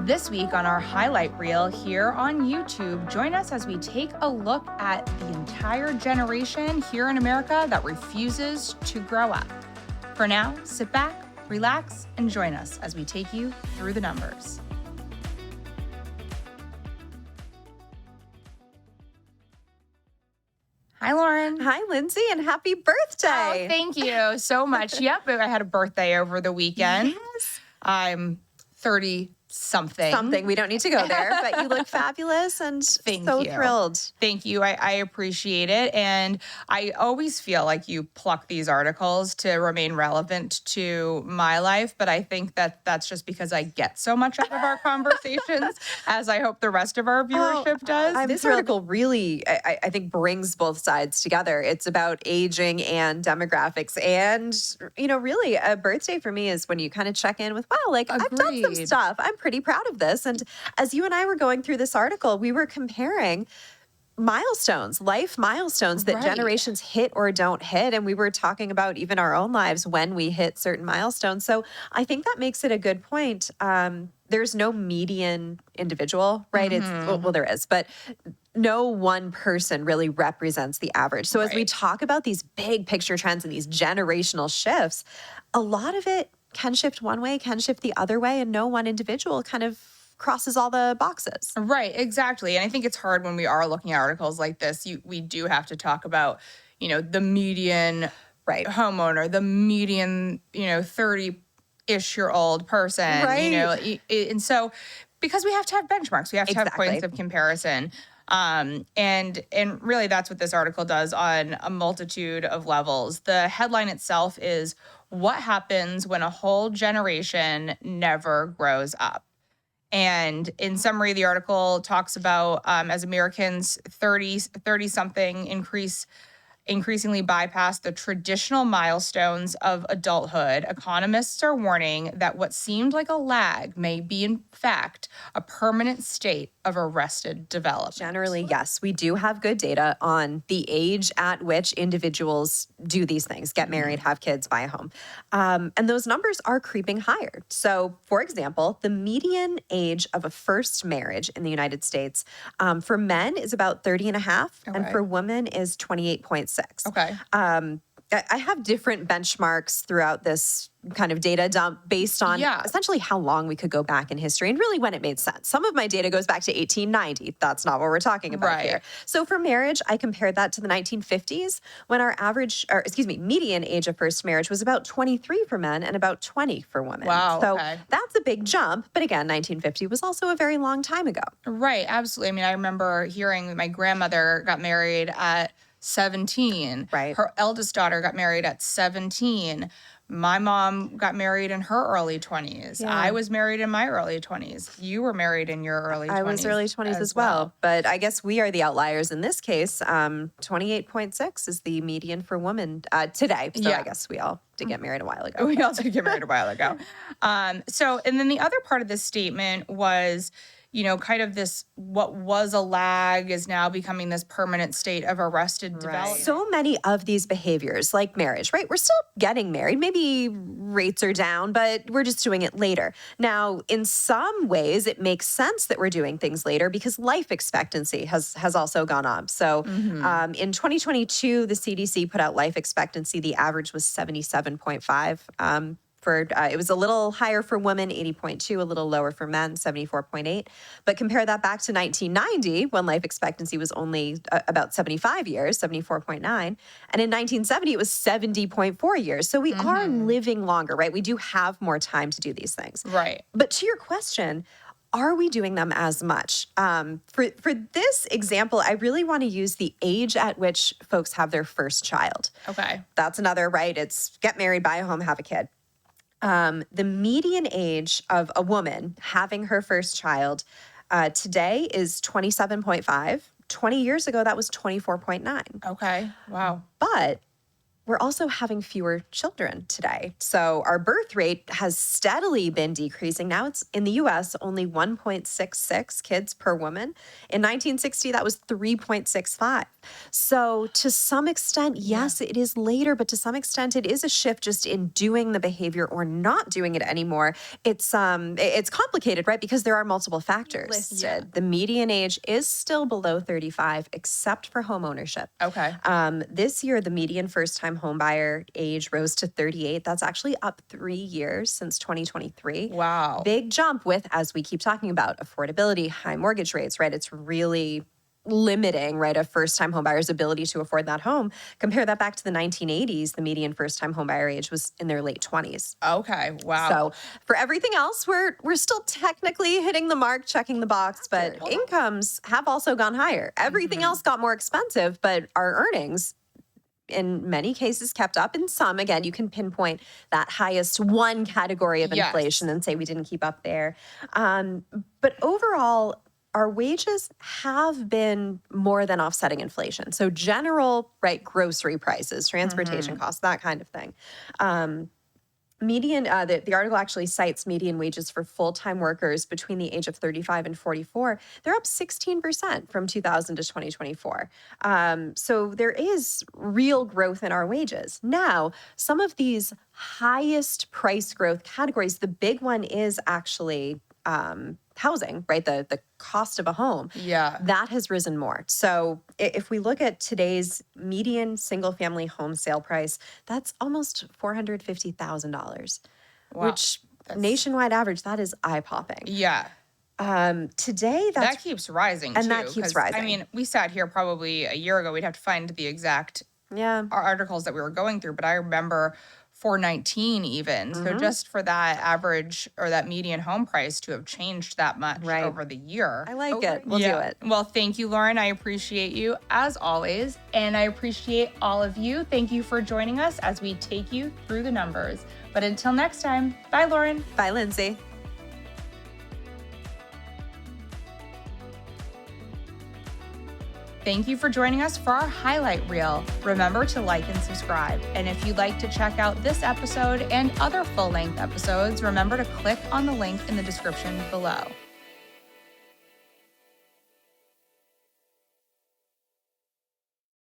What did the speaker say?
This week on our highlight reel here on YouTube, join us as we take a look at the entire generation here in America that refuses to grow up. For now, sit back, relax, and join us as we take you through the numbers. Hi, Lauren. Hi, Lindsay, and happy birthday. Oh, thank you so much. Yep, I had a birthday over the weekend. Yes. I'm 30-something. We don't need to go there, but you look fabulous and Thank so you. thrilled. Thank you. I appreciate it. And I always feel like you pluck these articles to remain relevant to my life. But I think that that's just because I get so much out of our conversations, as I hope the rest of our viewership does. This article really, I think, brings both sides together. It's about aging and demographics. And, really a birthday for me is when you kind of check in with, wow, like I've done some stuff. I'm pretty proud of this. And as you and I were going through this article, we were comparing milestones, life milestones that generations hit or don't hit. And we were talking about even our own lives when we hit certain milestones. So I think that makes it a good point. There's no median individual, right? Mm-hmm. Well, there is, but no one person really represents the average. So as we talk about these big picture trends and these generational shifts, a lot of it can shift one way, can shift the other way, and no one individual kind of crosses all the boxes. Right, exactly. And I think it's hard when we are looking at articles like this. We do have to talk about, the median homeowner, the median, 30-ish-year-old person, and so because we have to have benchmarks, we have to have points of comparison. And really that's what this article does on a multitude of levels. The headline itself is, "What happens when a whole generation never grows up?" And in summary, the article talks about as Americans 30-something increasingly bypass the traditional milestones of adulthood, economists are warning that what seemed like a lag may be, in fact, a permanent state of arrested development. Generally, yes, we do have good data on the age at which individuals do these things, get married, have kids, buy a home. And those numbers are creeping higher. So, for example, the median age of a first marriage in the United States for men is about 30 and a half, and for women is 28.6. Okay. I have different benchmarks throughout this kind of data dump based on essentially how long we could go back in history and really when it made sense. Some of my data goes back to 1890. That's not what we're talking about here. So for marriage, I compared that to the 1950s when our median age of first marriage was about 23 for men and about 20 for women. Wow. So that's a big jump. But again, 1950 was also a very long time ago. Right. Absolutely. I mean, I remember hearing my grandmother got married at 17. Right. Her eldest daughter got married at 17. My mom got married in her early 20s. Yeah. I was married in my early 20s. You were married in your early 20s. I was early 20s as well. But I guess we are the outliers in this case. 28.6 is the median for women today. So I guess we all did get married a while ago. We all did get married a while ago. And then the other part of this statement was, kind of this, what was a lag is now becoming this permanent state of arrested development. So many of these behaviors, like marriage, right? We're still getting married. Maybe rates are down, but we're just doing it later. Now, in some ways, it makes sense that we're doing things later because life expectancy has also gone up. So in 2022, the CDC put out life expectancy. The average was 77.5. It was a little higher for women, 80.2, a little lower for men, 74.8. But compare that back to 1990, when life expectancy was only about 75 years, 74.9. And in 1970, it was 70.4 years. So we are living longer, right? We do have more time to do these things. Right. But to your question, are we doing them as much? For this example, I really want to use the age at which folks have their first child. Okay. That's another, right? It's get married, buy a home, have a kid. The median age of a woman having her first child today is 27.5. 20 years ago, that was 24.9. Okay. Wow. But we're also having fewer children today. So our birth rate has steadily been decreasing. Now it's in the US only 1.66 kids per woman. In 1960, that was 3.65. So to some extent, yes, it is later, but to some extent, it is a shift just in doing the behavior or not doing it anymore. It's complicated, right? Because there are multiple factors listed. Yeah. The median age is still below 35, except for homeownership. Okay. This year, the median first-time homebuyer age rose to 38. That's actually up 3 years since 2023. Wow. Big jump with, as we keep talking about, affordability, high mortgage rates, right? It's really limiting, right, a first-time homebuyer's ability to afford that home. Compare that back to the 1980s, the median first-time homebuyer age was in their late 20s. Okay, wow. So for everything else, we're still technically hitting the mark, checking the box, but incomes have also gone higher. Everything else got more expensive, but our earnings in many cases kept up. In some, again, you can pinpoint that highest one category of inflation and say we didn't keep up there. But overall, our wages have been more than offsetting inflation. So general, right, grocery prices, transportation costs, that kind of thing. The article actually cites median wages for full-time workers between the age of 35 and 44. They're up 16% from 2000 to 2024. So there is real growth in our wages. Now, some of these highest price growth categories, the big one is actually housing, right? The cost of a home. Yeah. That has risen more. So if we look at today's median single family home sale price, that's almost $450,000, which nationwide average, that is eye-popping. Yeah. Today, that keeps rising too. And that keeps rising. I mean, we sat here probably a year ago. We'd have to find the exact articles that we were going through, but I remember 419 even. So just for that average or that median home price to have changed that much over the year. I like it. We'll do it. Well, thank you, Lauren. I appreciate you as always. And I appreciate all of you. Thank you for joining us as we take you through the numbers. But until next time, bye, Lauren. Bye, Lindsay. Thank you for joining us for our highlight reel. Remember to like and subscribe. And if you'd like to check out this episode and other full-length episodes, remember to click on the link in the description below.